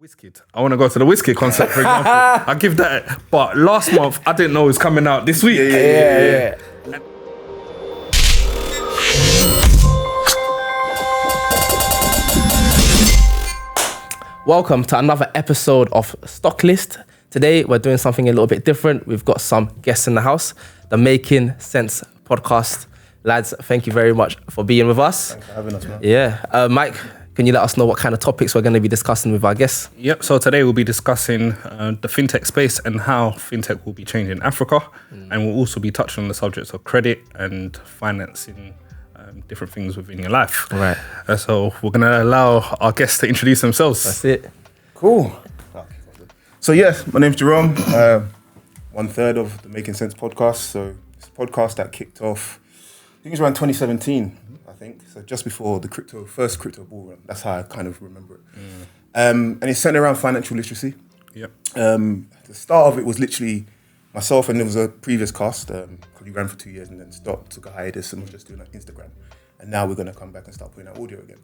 Wizkid. I want to go to the Wizkid concert, for example. I give that. But last month, I didn't know it was coming out this week. Yeah. Welcome to another episode of Stock List. Today, we're doing something a little bit different. We've got some guests in the house, the Making Sense podcast. Lads, thank you very much for being with us. Thanks for having us, man. Yeah. Mike, can you let us know what kind of topics we're going to be discussing with our guests? Yep, so today we'll be discussing the fintech space and how fintech will be changing Africa. And we'll also be touching on the subjects of credit and financing different things within your life. Right. So we're going to allow our guests to introduce themselves. That's it. Cool. So yes, my name's Jerome, 1/3 of the Making Sense podcast. So it's a podcast that kicked off, I think it was around 2017, I think. So just before the first crypto bull run. That's how I kind of remember it. And it's centered around financial literacy. Yep. The start of it was literally myself, and there was a previous cast, because we ran for 2 years and then stopped, took a hiatus, and was just doing like Instagram. And now we're going to come back and start putting out audio again.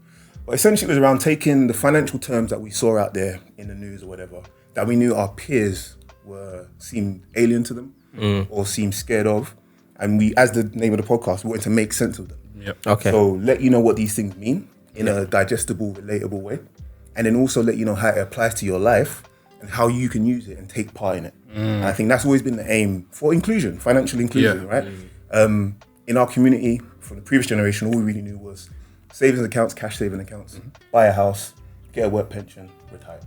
But essentially it was around taking the financial terms that we saw out there in the news or whatever, that we knew our peers seemed alien to them or seemed scared of. And we, as the name of the podcast, we wanted to make sense of them. Yep. Okay. So let you know what these things mean in a digestible, relatable way. And then also let you know how it applies to your life and how you can use it and take part in it. And I think that's always been the aim for inclusion, financial inclusion, right? In our community, from the previous generation, all we really knew was savings accounts, cash saving accounts, buy a house, get a work pension, retire.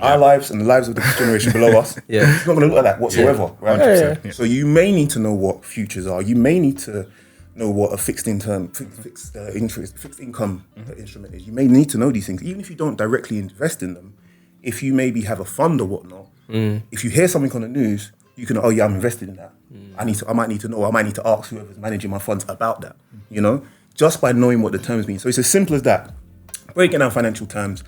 Our lives and the lives of the generation below us, it's not going to look like that whatsoever, right? 100%. So you may need to know what futures are. You may need to know what a fixed income instrument is. You may need to know these things, even if you don't directly invest in them. If you maybe have a fund or whatnot, if you hear something on the news, you can, I'm invested in that. I might need to know. I might need to ask whoever's managing my funds about that. You know, just by knowing what the terms mean. So it's as simple as that. Breaking down financial terms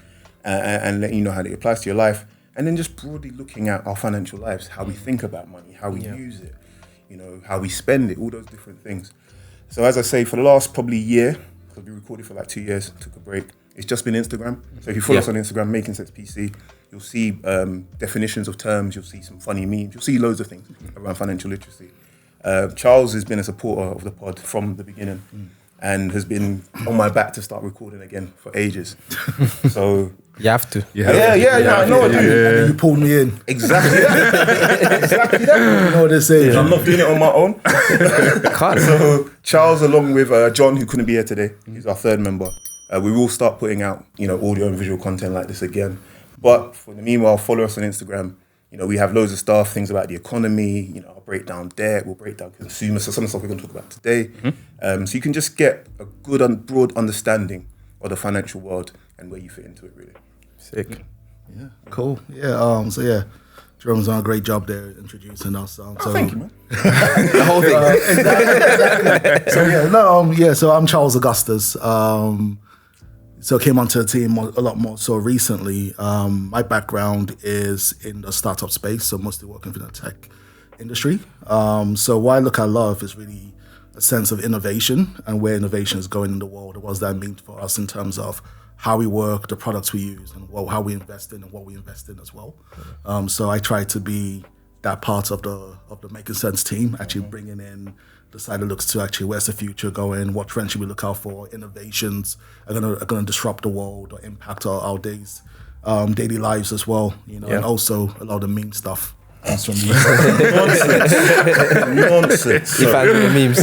and letting you know how it applies to your life, and then just broadly looking at our financial lives, how we think about money, how we use it, you know, how we spend it, all those different things. So as I say, for the last probably year, because we recorded for like 2 years, took a break, it's just been Instagram. So if you follow us on Instagram, Making Sense PC, you'll see definitions of terms, you'll see some funny memes, you'll see loads of things around financial literacy. Charles has been a supporter of the pod from the beginning and has been on my back to start recording again for ages. So You have to. yeah, I know what You pulled me in. exactly that. Exactly that. You know what they're saying. I'm not doing it on my own. Can't. So Charles, along with John, who couldn't be here today, he's our third member. We will start putting out, audio and visual content like this again. But for the meanwhile, follow us on Instagram. We have loads of stuff, things about the economy. I'll break down debt. We'll break down consumers. So some of the stuff we're going to talk about today. So you can just get a good and broad understanding of the financial world and where you fit into it, really. Sick. Yeah, cool. Yeah. Jerome's done a great job there introducing us. So Thank you, man. The whole thing. Exactly. So I'm Charles Augustus. So I came onto the team a lot more so recently. My background is in the startup space, so mostly working for the tech industry. So what I look at love is really a sense of innovation and where innovation is going in the world. What does that mean for us in terms of how we work, the products we use, and how we invest in and what we invest in as well. So I try to be that part of the Making Sense team, actually bringing in the side that looks to actually where's the future going, what trends should we look out for, innovations are gonna disrupt the world or impact our days, daily lives as well, and also a lot of the meme stuff comes from me. Nonsense. You fans with the memes.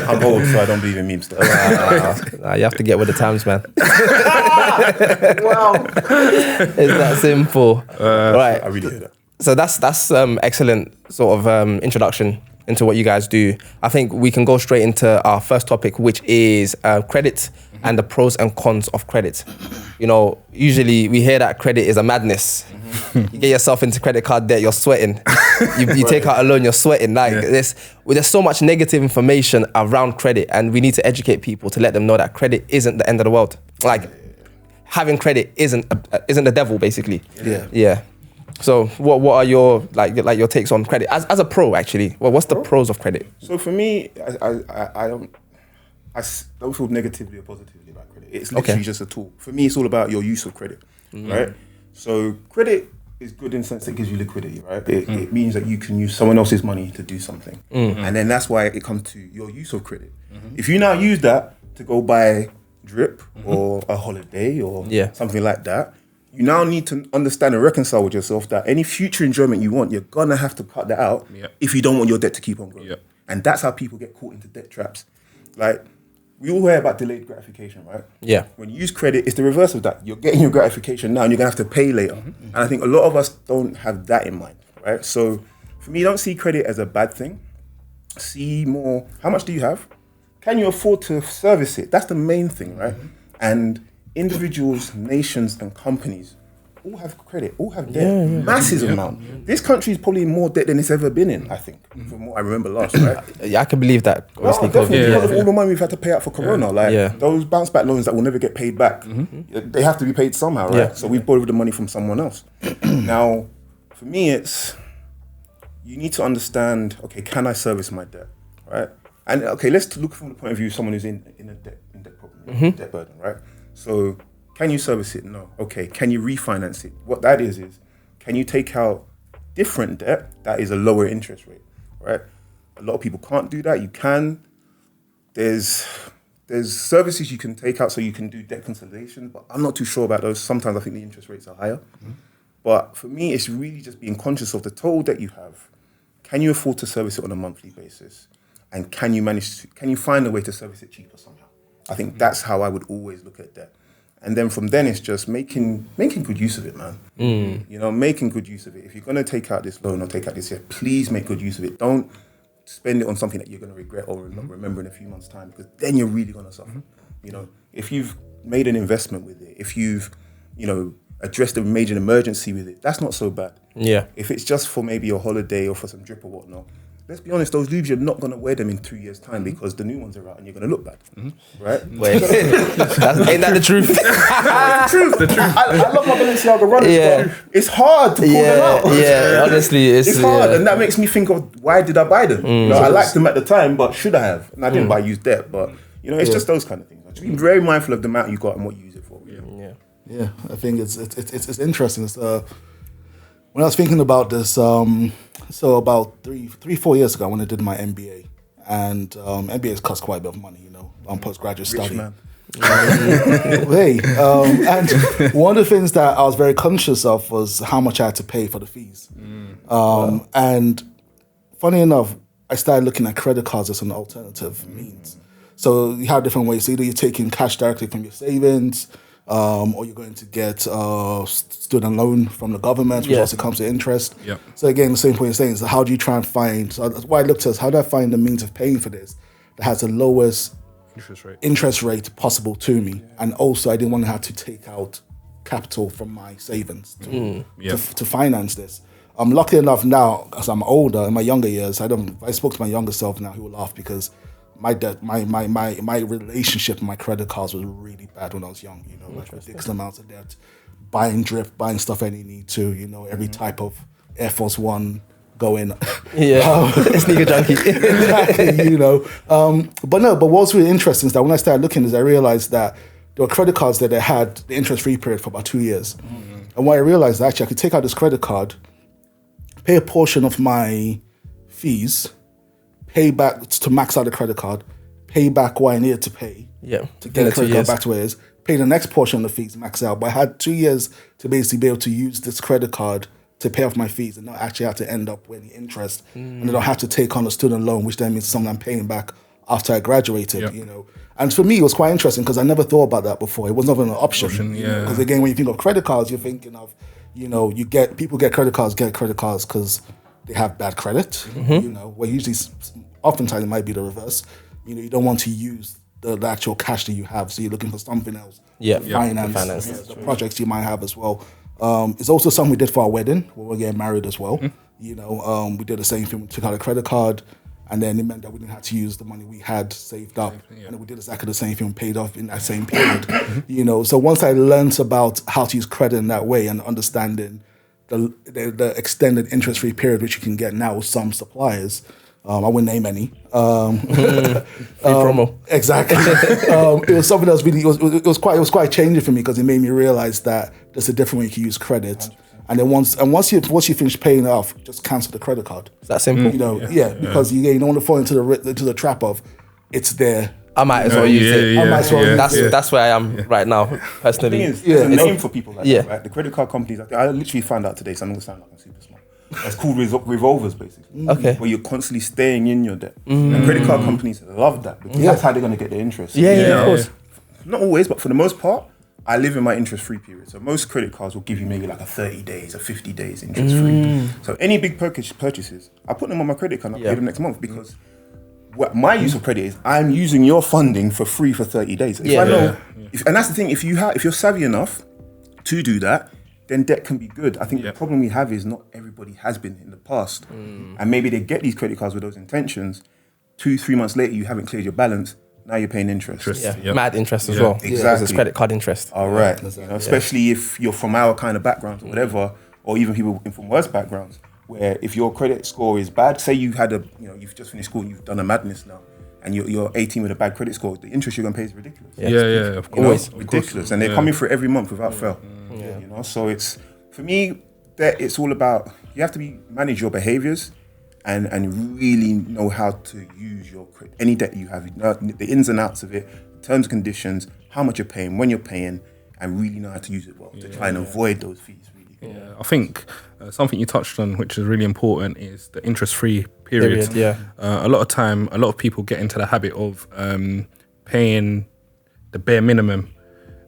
I'm old, so I don't believe in meme stuff. Nah, you have to get with the times, man. Wow. It's that simple. Right. I really hear that. So that's excellent sort of introduction into what you guys do. I think we can go straight into our first topic, which is credit and the pros and cons of credit. Usually we hear that credit is a madness. You get yourself into credit card debt, you're sweating. You take out a loan, you're sweating. There's so much negative information around credit, and we need to educate people to let them know that credit isn't the end of the world. Having credit isn't the devil, basically. Yeah. So what are your your takes on credit as a pro, actually? What's the pros of credit? So for me, I don't feel negatively or positively about credit. It's literally just a tool. For me, it's all about your use of credit, right? So credit is good in the sense that it gives you liquidity, right? It means that you can use someone else's money to do something. And then that's why it comes to your use of credit. If you now use that to go buy drip or a holiday or something like that, you now need to understand and reconcile with yourself that any future enjoyment you want, you're gonna have to cut that out if you don't want your debt to keep on growing. And that's how people get caught into debt traps. Like, we all hear about delayed gratification, right? Yeah. When you use credit, it's the reverse of that. You're getting your gratification now and you're gonna have to pay later. And I think a lot of us don't have that in mind, right? So for me, don't see credit as a bad thing. See more, how much do you have? Can you afford to service it? That's the main thing, right? And individuals, nations, and companies all have credit, all have debt, massive amount. This country is probably more debt than it's ever been in, I think, from what I remember last, right? Yeah, I can believe that. Obviously, Definitely, because of all the money we've had to pay out for Corona. Those bounce back loans that will never get paid back, they have to be paid somehow, right? So we've borrowed the money from someone else. Now, for me, it's, you need to understand, okay, can I service my debt, right? And okay, let's look from the point of view of someone who's in a debt problem, debt burden, right? So, can you service it? No. Okay, can you refinance it? What that is can you take out different debt that is a lower interest rate, right? A lot of people can't do that. You can. There's services you can take out so you can do debt consolidation, but I'm not too sure about those. Sometimes I think the interest rates are higher. But for me, it's really just being conscious of the total debt you have. Can you afford to service it on a monthly basis? And can you find a way to service it cheaper somehow? I think that's how I would always look at debt. And then from then it's just making good use of it, man. You know, making good use of it. If you're gonna take out this loan or take out this year, please make good use of it. Don't spend it on something that you're gonna regret or not remember in a few months' time, because then you're really gonna suffer. You know, if you've made an investment with it, if you've, you know, addressed a major emergency with it, that's not so bad. Yeah. If it's just for maybe a holiday or for some drip or whatnot, let's be honest, those lubes, you're not going to wear them in 3 years' time because the new ones are out and you're going to look bad. Right? Wait. Ain't that the truth? The truth. I love my Balenciaga runners, but it's hard to pull them out. Yeah, honestly, it's hard. And that makes me think of, why did I buy them? You know, I liked them at the time, but should I have? And I didn't buy used debt, but you know, it's just those kind of things. Just be very mindful of the amount you got and what you use it for. Yeah, I think it's interesting. It's, when I was thinking about this, so about 4 years ago, when I did my MBA, and MBAs cost quite a bit of money, you know, on postgraduate study. Man. And one of the things that I was very conscious of was how much I had to pay for the fees. And funny enough, I started looking at credit cards as an alternative means. So you have different ways. So either you're taking cash directly from your savings, or you're going to get a student loan from the government, which also comes to interest. So again, the same point you're saying is, how do you try and find, so that's why I looked at, how do I find the means of paying for this that has the lowest interest rate possible to me? And also, I didn't want to have to take out capital from my savings to finance this. I'm lucky enough now, as I'm older, in my younger years, I spoke to my younger self now, he will laugh, because my debt, my relationship with my credit cards was really bad when I was young. You know, like ridiculous amounts of debt, buying drip, buying stuff any need to. You know, every type of Air Force One going. Sneaker junkie. You know, but what's really interesting is that when I started looking, I realized that there were credit cards that they had the interest-free period for about 2 years, and what I realized, actually, I could take out this credit card, pay a portion of my fees, pay back to max out the credit card, pay back what I needed to pay to get the credit card back to where it is, pay the next portion of the fees, max out. But I had 2 years to basically be able to use this credit card to pay off my fees and not actually have to end up with any interest. And I don't have to take on a student loan, which then means something I'm paying back after I graduated, you know. And for me, it was quite interesting because I never thought about that before. It wasn't even an option. Because again, when you think of credit cards, you're thinking of, you know, people get credit cards because they have bad credit, you know, where usually, oftentimes it might be the reverse. You know, you don't want to use the actual cash that you have, so you're looking for something else. Finance the projects you might have as well. It's also something we did for our wedding, when we were getting married as well. You know, we did the same thing. We took out a credit card, and then it meant that we didn't have to use the money we had saved up. And then we did exactly the same thing, paid off in that same period. You know, so once I learned about how to use credit in that way and understanding the extended interest-free period which you can get now with some suppliers, I wouldn't name any. Promo. Exactly. It was something that was really, it was quite changing for me, because it made me realize that there's a different way you can use credit. 100%. And then once you finish paying it off, just cancel the credit card. Is that simple? You know, because you don't want to fall into the trap of it's there. I might as well use it. I might as well use it. That's where I am right now, personally. The thing is, there's a name for people like that, right? The credit card companies, I literally found out today, so I'm going to sound like I'm super smart. It's called revolvers, basically. Okay. Where you're constantly staying in your debt. And credit card companies love that because that's how they're going to get their interest. Yeah, of course. Not always, but for the most part, I live in my interest-free period. So most credit cards will give you maybe like a 30 days or 50 days interest-free. So any big purchases, I put them on my credit card and I pay them next month because what my use of credit is, I'm using your funding for free for 30 days. If I know, and that's the thing, if you're savvy enough to do that, then debt can be good. I think the problem we have is not everybody has been in the past. And maybe they get these credit cards with those intentions. 2-3 months later, you haven't cleared your balance. Now you're paying interest. Mad interest as well. Exactly. It's credit card interest. All right. You know, especially if you're from our kind of backgrounds or whatever, or even people from worse backgrounds, where if your credit score is bad, say you had you've just finished school and you've done a madness now, and you're 18 with a bad credit score, the interest you're going to pay is ridiculous. Of course. Ridiculous. And they're coming through every month without fail. You know, so it's, for me, that it's all about, you have to manage your behaviors and really know how to use your any debt you have, the ins and outs of it, terms and conditions, how much you're paying, when you're paying, and really know how to use it well to try and avoid those fees. Really. I think something you touched on, which is really important, is the interest-free period. A lot of time, a lot of people get into the habit of paying the bare minimum.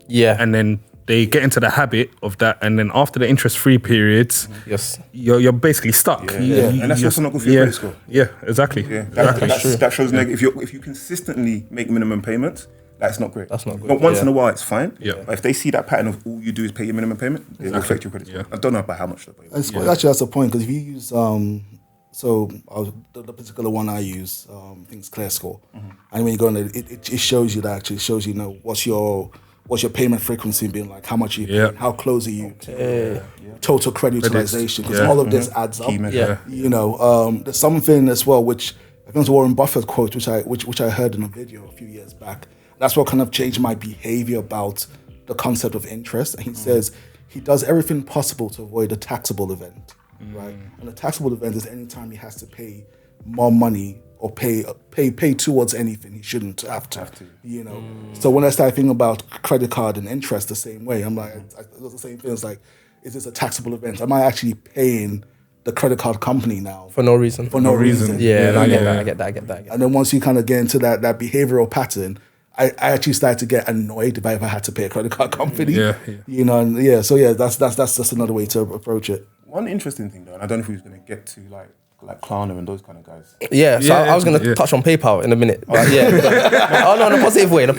And then they get into the habit of that, and then after the interest-free periods, you're basically stuck. And that's also not good for your credit score. Exactly. That shows negative. If you consistently make minimum payments, that's not great. That's not good. Once in a while, it's fine. But if they see that pattern of all you do is pay your minimum payment, it will affect your credit score. I don't know about how much. Actually, that's the point, because if you use the particular one I use, I think it's Clear Score, and when you go on it shows you that actually shows you what's your payment frequency being like, how much you pay, how close are you to total credit utilization, because all of this adds up. You know, there's something as well which I think it's a Warren Buffett quote which I heard in a video a few years back. That's what kind of changed my behavior about the concept of interest. And he says he does everything possible to avoid a taxable event, right? And a taxable event is any time he has to pay more money or pay towards anything he shouldn't have to. You know. So when I start thinking about credit card and interest the same way, I'm like, it's the same thing. It's like, is this a taxable event? Am I actually paying the credit card company now for no reason? For no reason. I get that. And then once you kind of get into that behavioral pattern, I actually started to get annoyed if I ever had to pay a credit card company. You know, so that's just another way to approach it. One interesting thing though, and I don't know if we was going to get to like Klarna and those kind of guys. I was going to touch on PayPal in a minute. But oh no, in a positive way. So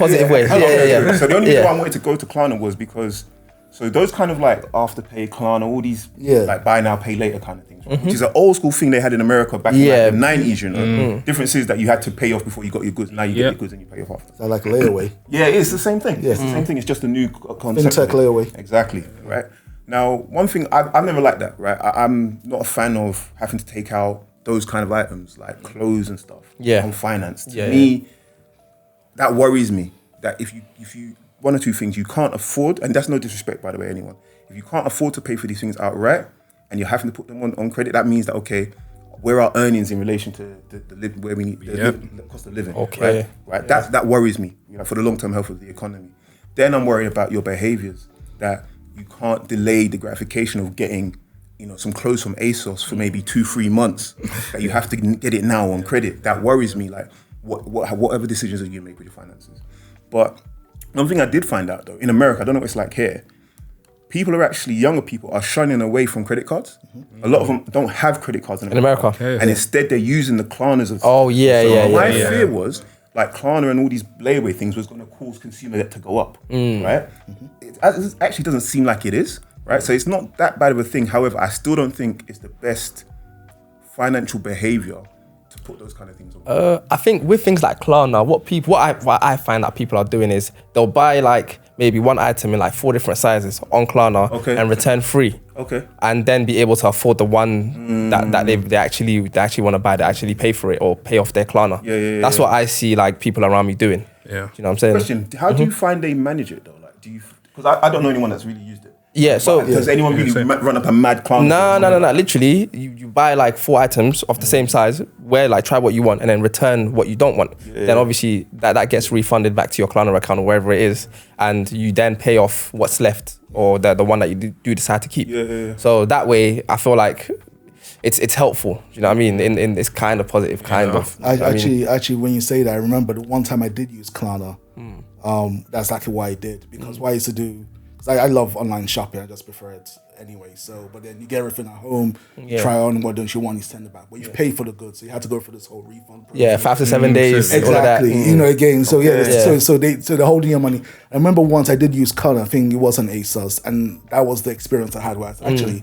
the only reason why I wanted to go to Klarna was because, so those kind of like Afterpay, Klarna, all these like buy now, pay later kind of things, right? Which is an old school thing they had in America back in like the 90s, you know. Difference is that you had to pay off before you got your goods. Now you get your goods and you pay off after. So like Layaway. It's the same thing. It's the same thing. It's just a new concept. Fintech Layaway. Exactly, right? Now, one thing, I've never liked that, right? I'm not a fan of having to take out those kind of items like clothes and stuff on finance. To me, that worries me. That if you one or two things you can't afford, and that's no disrespect by the way, anyone. If you can't afford to pay for these things outright and you're having to put them on credit, that means that where are earnings in relation to where we need the cost of living? Right. That worries me, for the long term health of the economy. Then I'm worried about your behaviors, that you can't delay the gratification of getting some clothes from ASOS for maybe 2-3 months, that you have to get it now on credit. That worries me, like whatever decisions that you make with your finances. But one thing I did find out though, in America, I don't know what it's like here, younger people are shunning away from credit cards. A lot of them don't have credit cards in America. And instead they're using the Klarnas of my fear was, like Klarna and all these layaway things was going to cause consumer debt to go up, right? It actually doesn't seem like it is, right? So it's not that bad of a thing. However, I still don't think it's the best financial behavior to put those kind of things on. I think with things like Klarna, what I find that people are doing is they'll buy like maybe one item in like 4 different sizes on Klarna and return free. And then be able to afford the one that they actually want to buy, that actually pay for it or pay off their Klarna. That's what I see like people around me doing. Do you know what I'm saying? Question: how do you find they manage it though? Like, because I don't know anyone that's really used it. Yeah, so Does anyone really run up a mad Klarna? No. Literally, you buy like 4 items of the same size, wear like try what you want, and then return what you don't want. Then obviously that gets refunded back to your Klarna account or wherever it is, and you then pay off what's left or the one that you do decide to keep. So that way, I feel like it's helpful. You know what I mean? In this kind of positive kind of. Actually, when you say that, I remember the one time I did use Klarna. That's exactly why I did, because what I used to do. I love online shopping. I just prefer it anyway. So, but then you get everything at home, try on what don't you want, you send it back. But you pay for the goods, so you had to go through this whole refund process. Yeah, 5 to 7 days. Exactly. You know, again. So so they're holding your money. I remember once I did use Klarna. I think it was an ASOS, and that was the experience I had. Where actually,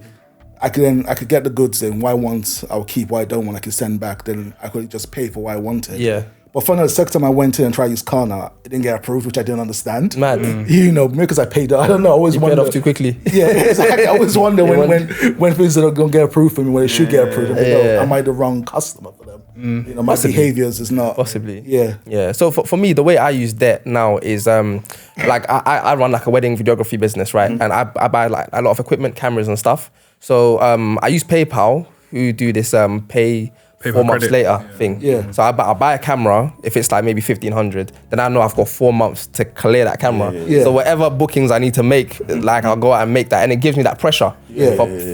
I could get the goods in. What I want, I'll keep. What I don't want, I could send back. Then I could just pay for what I wanted. Yeah. But finally, the second time I went in and tried to use Klarna, it didn't get approved, which I didn't understand. Mad. You know, because I paid. I don't know. I always wonder. Paid off too quickly. Yeah, exactly. I always wonder when things are going to get approved for me, when they should get approved. Am I the wrong customer for them? You know, my behaviors is not. Possibly. Yeah. So for me, the way I use debt now is like I run like a wedding videography business, right? And I buy like a lot of equipment, cameras and stuff. So I use PayPal, who do this pay 4 months later thing. Yeah. So I buy a camera, if it's like maybe 1,500, then I know I've got 4 months to clear that camera. So whatever bookings I need to make, like I'll go out and make that, and it gives me that pressure.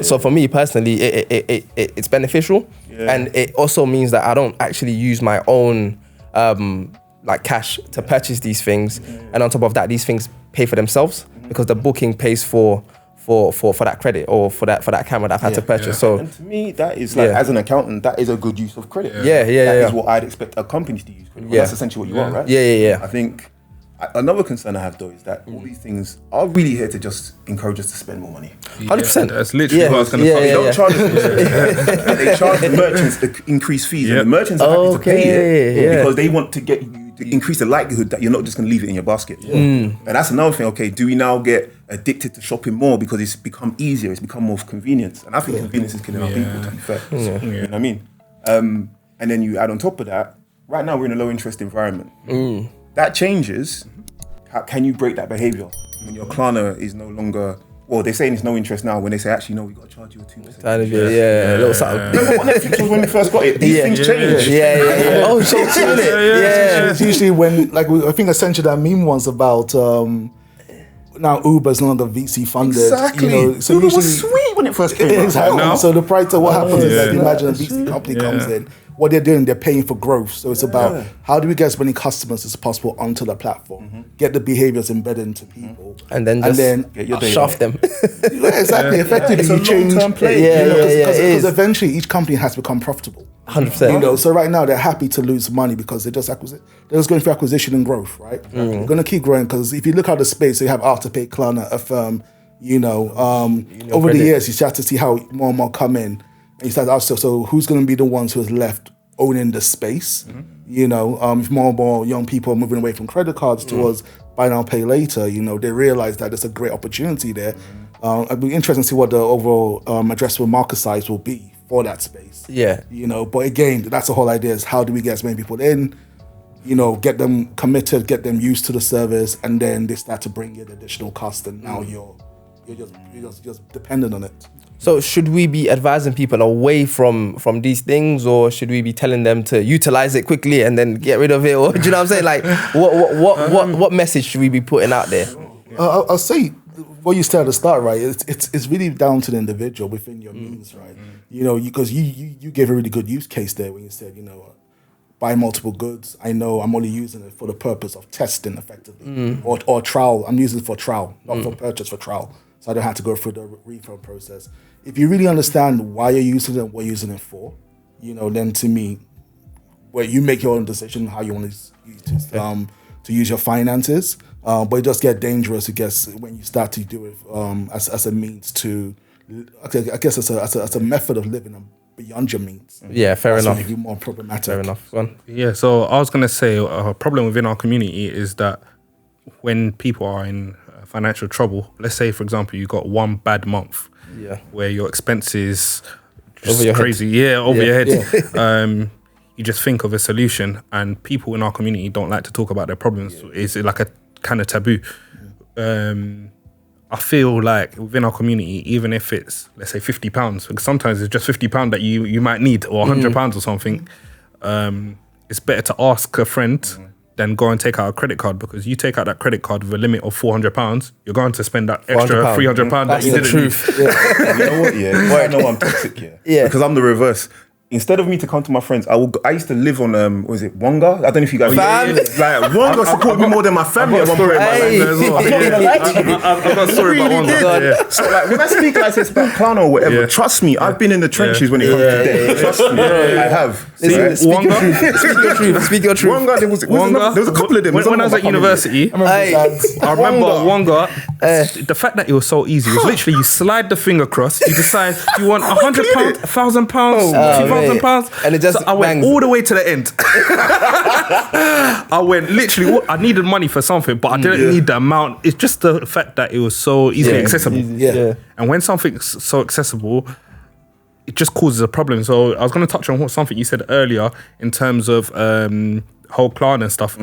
So for me personally, it's beneficial, and it also means that I don't actually use my own like cash to purchase these things, and on top of that, these things pay for themselves because the booking pays for that credit or for that camera that I've had to purchase. So and to me, that is like, as an accountant, that is a good use of credit. That is what I'd expect a company to use credit. Well, that's essentially what you want, right? Yeah. I think another concern I have though is that all these things are really here to just encourage us to spend more money. 100%. That's literally what I was going to say. They don't charge us. They charge the merchants the increased fees, and the merchants are happy to pay it because they want to get you to increase the likelihood that you're not just going to leave it in your basket. And that's another thing. Okay, do we now get addicted to shopping more because it's become easier, it's become more convenience? And I think convenience is killing our people, to be fair. You know what I mean? And then you add on top of that, right now we're in a low interest environment. That changes. How can you break that behavior when your Klarna is no longer? Well, they're saying it's no interest now. When they say actually no, we got to charge you a 2%. A little something. Remember what Netflix was when we first got it? These things change. Oh, so It's usually when, like, I think I sent you that meme once about now Uber's no longer VC funded. Exactly. You know, so Uber usually, was sweet when it first came out. Exactly. No. So the price of what happens is, like, imagine a VC company comes in. What they're doing, they're paying for growth. So it's about how do we get as many customers as possible onto the platform, get the behaviors embedded into people, and then get your data. shaft them. Exactly. Effectively, It's a you change. long-term play. Because eventually each company has to become profitable. 100%. You know, so right now they're happy to lose money because they're just going through acquisition and growth, right? They're going to keep growing because if you look at the space, so you have Afterpay, Klarna, Affirm. You know, over credit. the years you start to see how more and more come in, and you start to ask, so who's going to be the ones who's left owning the space? You know, if more and more young people are moving away from credit cards towards buy now, pay later, you know, they realize that there's a great opportunity there. It'd be interesting to see what the overall addressable market size will be for that space. You know, but again, that's the whole idea, is how do we get as many people in, you know, get them committed, get them used to the service, and then they start to bring in additional cost, and now you're just dependent on it. So should we be advising people away from these things, or should we be telling them to utilize it quickly and then get rid of it? Or do you know what I'm saying? Like, what message should we be putting out there? I'll say what you said at the start, right? It's really down to the individual within your means, right? You know, because you gave a really good use case there when you said, you know, buy multiple goods. I know I'm only using it for the purpose of testing effectively, or trial. I'm using it for trial, not for purchase, for trial. So I don't have to go through the refund process. If you really understand why you're using it and what you're using it for, you know, then to me, where you make your own decision how you want to use your finances. But it does get dangerous, I guess, when you start to do it as a means to, I guess, as a method of living beyond your means. Yeah, fair enough. That's more problematic. Fair enough. Go on. Yeah, so I was going to say a problem within our community is that when people are in financial trouble, let's say, for example, you got one bad month where your expenses just crazy, over your head. You just think of a solution, and people in our community don't like to talk about their problems. It's like a kind of taboo. I feel like within our community, even if it's, let's say, £50, because sometimes it's just £50 that you might need, or £100 or something, it's better to ask a friend than go and take out a credit card, because you take out that credit card with a limit of £400, you're going to spend that extra £300 that you didn't need. You know what? Yeah, I know I'm toxic. Yeah, because I'm the reverse. Instead of me to come to my friends, I used to live on what is it, Wonga? I don't know if you guys like Wonga supported me more than my family at one point. I've got a story about Wonga. So like when I speak like this about Klarna or whatever, trust me, I've been in the trenches when it comes to debt. Trust me, I have. Speak your truth. Wonga, there was a couple of them. When I was at university, I remember Wonga. The fact that it was so easy was literally you slide the thing across, you decide you want £100, £1,000, £2,000. And it just so I went all the way to the end. I went literally, I needed money for something, but I didn't need the amount. It's just the fact that it was so easily accessible. And when something's so accessible, it just causes a problem. So I was going to touch on something you said earlier in terms of whole Klarna and stuff.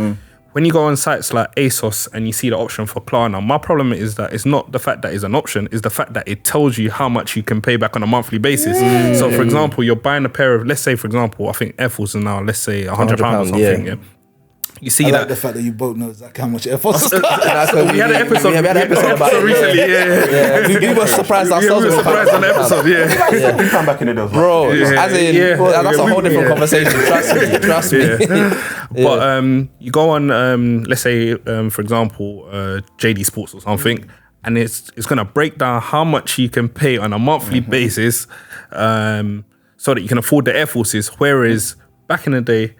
When you go on sites like ASOS and you see the option for Klarna, my problem is that it's not the fact that it's an option, it's the fact that it tells you how much you can pay back on a monthly basis. So for example, you're buying a pair of, let's say for example, I think Air Force are now, let's say £100 or something. You see like the fact that you both know exactly how much Air Force is. We had an episode about it recently. We were surprised ourselves. We were surprised on the episode, We come back in it though, bro. As in, that's a whole different conversation. Trust me. But you go on, let's say, for example, JD Sports or something, and it's gonna break down how much you can pay on a monthly basis, so that you can afford the Air Forces. Whereas back in the day,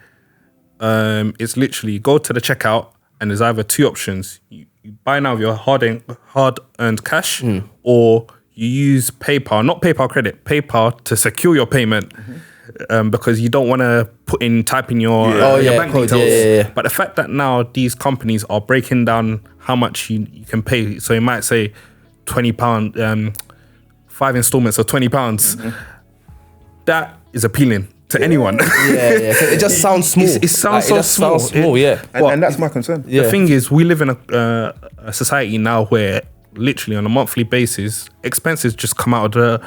it's literally go to the checkout and there's either two options. You buy now with your hard-earned cash, or you use PayPal, not PayPal credit, PayPal to secure your payment, because you don't want to type in your bank details. But the fact that now these companies are breaking down how much you can pay, so you might say £20, 5 installments of £20, that is appealing to anyone. It just sounds small. It sounds so small. And that's my concern. The thing is, we live in a society now where literally on a monthly basis, expenses just come out of the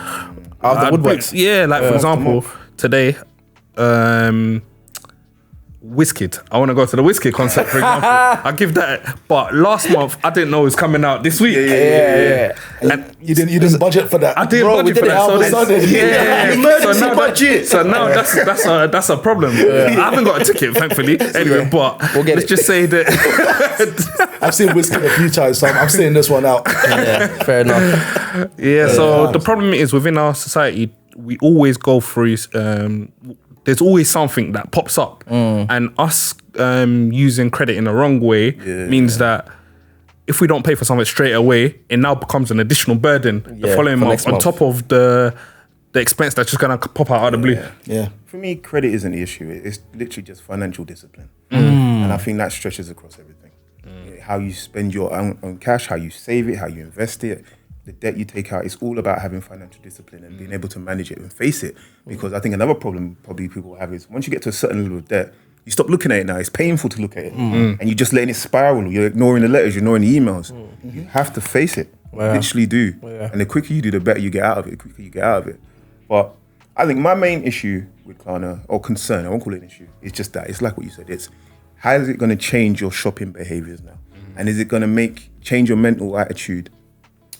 woodworks. For example, today, Wizkid. I want to go to the Wizkid concert, for example. I give that. But last month, I didn't know it was coming out this week. And you didn't budget for that. I didn't budget for that. Budget. So now that's a problem. I haven't got a ticket, thankfully. Anyway, but let's just say that I've seen Wizkid a few times, so I'm seeing this one out. Fair enough. So the problem is within our society, we always go through. There's always something that pops up, and us using credit in the wrong way means that if we don't pay for something straight away, it now becomes an additional burden the following month on top of the expense that's just gonna pop out of the blue. For me, credit isn't the issue. It's literally just financial discipline, and I think that stretches across everything. How you spend your own cash, how you save it, how you invest it. The debt you take out, it's all about having financial discipline and being able to manage it and face it. Because I think another problem probably people have is once you get to a certain level of debt, you stop looking at it now. It's painful to look at it. And you're just letting it spiral. You're ignoring the letters, you're ignoring the emails. You have to face it. You literally do. And the quicker you do, the better you get out of it, But I think my main issue with Klarna, or concern, I won't call it an issue, it's just that. It's like what you said. It's how is it going to change your shopping behaviors now? And is it going to change your mental attitude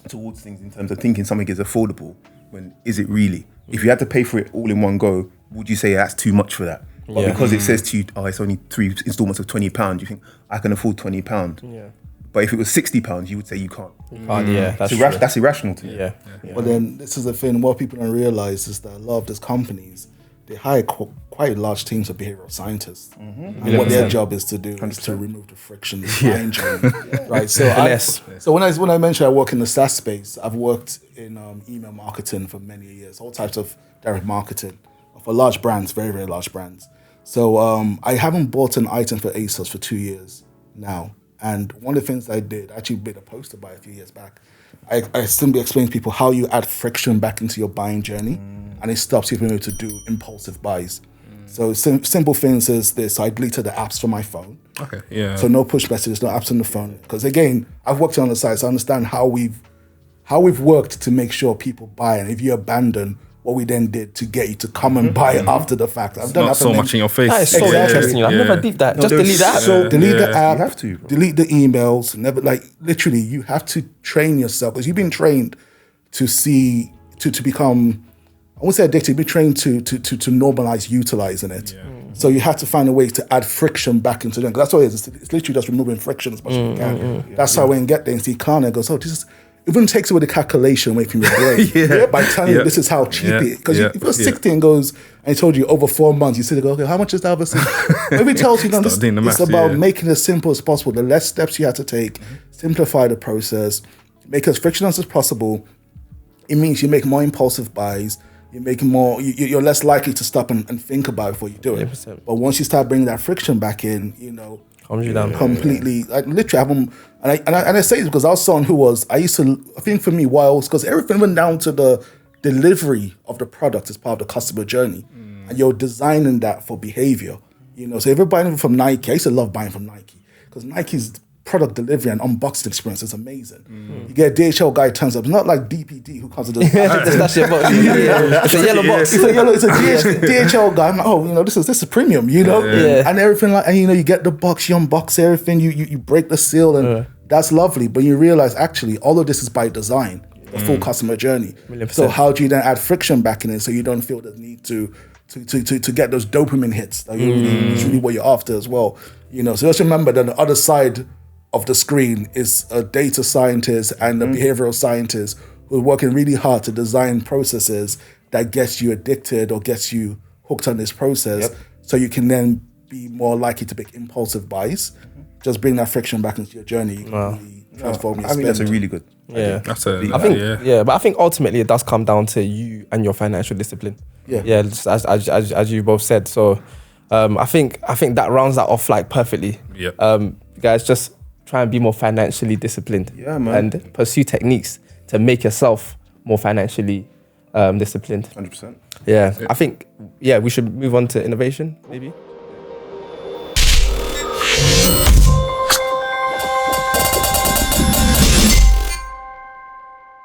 towards things in terms of thinking something is affordable when is it really? If you had to pay for it all in one go, would you say that's too much for that? But because it says to you, it's only 3 installments of £20, you think I can afford £20. But if it was £60, you would say you can't. That's irrational to me. But then this is the thing, what people don't realize is that a lot of these companies, they hire quite large teams of behavioral scientists, and what their job is to do is to remove the friction, the mind journey, right? So when I mentioned I work in the SaaS space, I've worked in email marketing for many years, all types of direct marketing for large brands, very very large brands. So I haven't bought an item for ASOS for 2 years now, and one of the things I did, I actually made a poster by a few years back. I simply explain to people how you add friction back into your buying journey. And it stops you from able to do impulsive buys. So simple things is this. I deleted the apps from my phone. Okay, yeah. So no push messages, no apps on the phone. Because again, I've worked on the site, so I understand how we've how we've worked to make sure people buy, and if you abandon what we then did to get you to come and buy it after the fact. I've done Not so much in your face. That is so interesting. I've never did that. Just delete that. So delete the app, You have to, bro. delete the emails, never, like, literally, you have to train yourself, because you've been trained to see, to become, I won't say addicted, you've been trained to normalize utilizing it. Yeah. So you have to find a way to add friction back into them. 'Cause that's what it is. It's literally just removing friction as much as you can. That's how when you get there and see Klarna goes, oh, this is, it even takes away the calculation away from your brain. By telling you this is how cheap it is. Because if you're 60 and goes, and he told you over 4 months, you sit there and go, okay, how much is that versus? Maybe it tells you, no, it's about making it as simple as possible. The less steps you have to take, simplify the process, make it as frictionless as possible. It means you make more impulsive buys. You make more. You're less likely to stop and think about it before you do it. 100%. But once you start bringing that friction back in, calms you down completely. Like literally, have them. And I say this because I was someone who was. I think for me, because everything went down to the delivery of the product as part of the customer journey, and you're designing that for behavior. So if you're buying from Nike, I used to love buying from Nike because Nike's product delivery and unboxing experience is amazing. You get a DHL guy turns up. It's not like DPD who comes to the that's your box. It's a yellow box. It's a DHL guy. I'm like, oh, this is premium, and everything like, and you get the box, you unbox everything, you break the seal, and that's lovely. But you realize actually all of this is by design, the full customer journey. 100%. So how do you then add friction back in it so you don't feel the need to get those dopamine hits? That it's really what you're after as well. So just remember that the other side of the screen is a data scientist and a behavioral scientist who are working really hard to design processes that gets you addicted or gets you hooked on this process, so you can then be more likely to make impulsive buys. Just bring that friction back into your journey. You can really transform your spend. I think that's a really good. Yeah, that's but I think ultimately it does come down to you and your financial discipline. Just as you both said. So I think that rounds that off like perfectly. You guys just try and be more financially disciplined. Yeah, man. And pursue techniques to make yourself more financially disciplined. 100%. Yeah, I think we should move on to innovation, maybe.